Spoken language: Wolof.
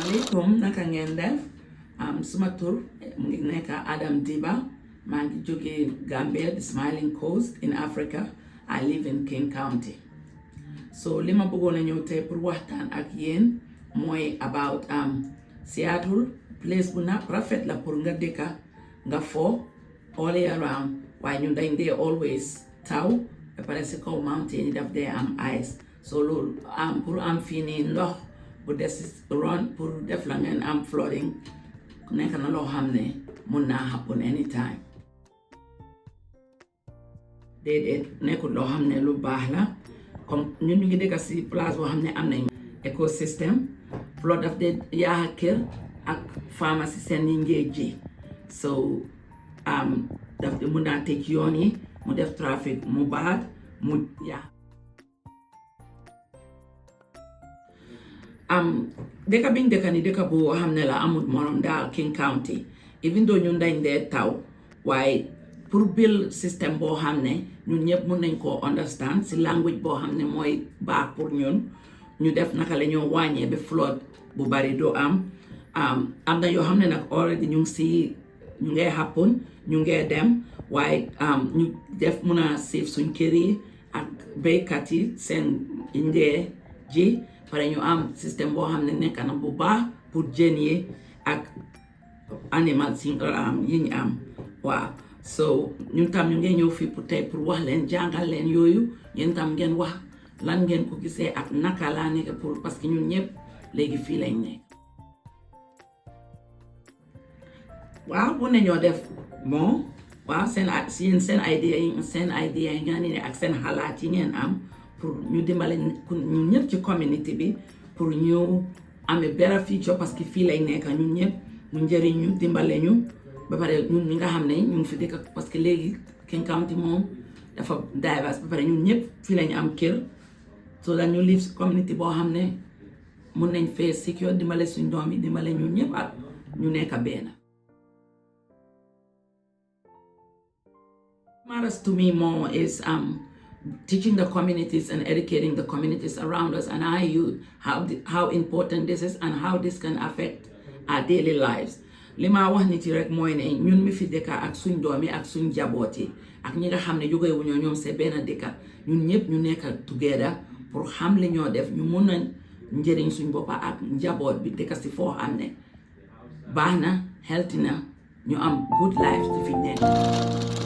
Assalamualaikum, naka ngeen def suma tur mu ngi nekk Adam Dibba maa ngi jóge Gambia, the smiling coast in Africa. I live in King County. So li ma bëggoon a ñëw tey pour waxtaan ak yéen mooy about Seattle, place bu na rafet la pour nga dëkka nga fo all year round, waaye ñun dañ dee always taw ba pare si kaw mountain yi daf dee am ice. So loolu pour am fii nii ndox bu des ron pour def la ngeen am flooding nekk na loo xam ne mun naa happen anytime. Déedéet nekkul loo xam ne lu baax la comme ñun ñu ngi dëkk si place boo xam ne am nañ écosystème. Flood daf dee yaa kër ak pharmacie seen yi ngee ji, so daf mun naa tëj yoon yi mu def trafic mu baax mu yaa dëkk biñ dëkk ni dëkk boo xam ne la amul morom daal King County, even though ñun dañ dee taw waaye pour build système boo xam ne ñun ñëpp mun nañ koo understand si language boo xam ne mooy baax pour ñun ñu def naka la ñoo wàññee ba flood bu bari doo am na yoo xam ne nag already ñu ngee happen ñu ngee dem waaye ñu def mun a save suñ kër yi ak béykat yi seen indee ji pare ñu am système boo xam ne nekk na bu baax pour jën yi ak animals yi ñu am waaw. So ñun tam ñu ngeen ñëw fii pour tey pour wax leen jàngal leen yooyu yéen tam ngeen wax lan ngeen ko gisee ak naka laa nekk pour parce que ñun ñëpp léegi fii lañ nekk. waaw bu ne ñoo def bon waaw seen idea yi nga ne ak seen xalaat yi ngeen am pour ñu dimbale ñun ñëpp ci community bi pour ñu amee better future parce que fii lañ nekk ñun ñëpp mu njëriñ ñu dimbale ñu ba pare ñun ñi nga xam ne ñu ngi fi dëkk parce que léegi King County moom dafa diverse ba pare ñun ñëpp fii lañu am kër so that ñu live community boo xam ne mun nañ fee secure dimbale suñ doom yi dimbale ñun ñëpp ak ñu nekk benn. Matters to me more is teaching the communities and educating the communities around us and how important this is and how this can affect our daily lives. Li ma wax nit yi rek mooy ne ñun mi fi dëkka ak suñ doom yi ak suñ jaboot yi ak ñi nga xam ne jóge wuñoo ñoom c'est benn dëkka ñun ñëpp ñu nekk together pour xam li ñoo def ñu mun a njëriñ suñ boppa ak njaboot bi dëkka si foo xam ne baax na healthy na ñu am good life ci fi nekk.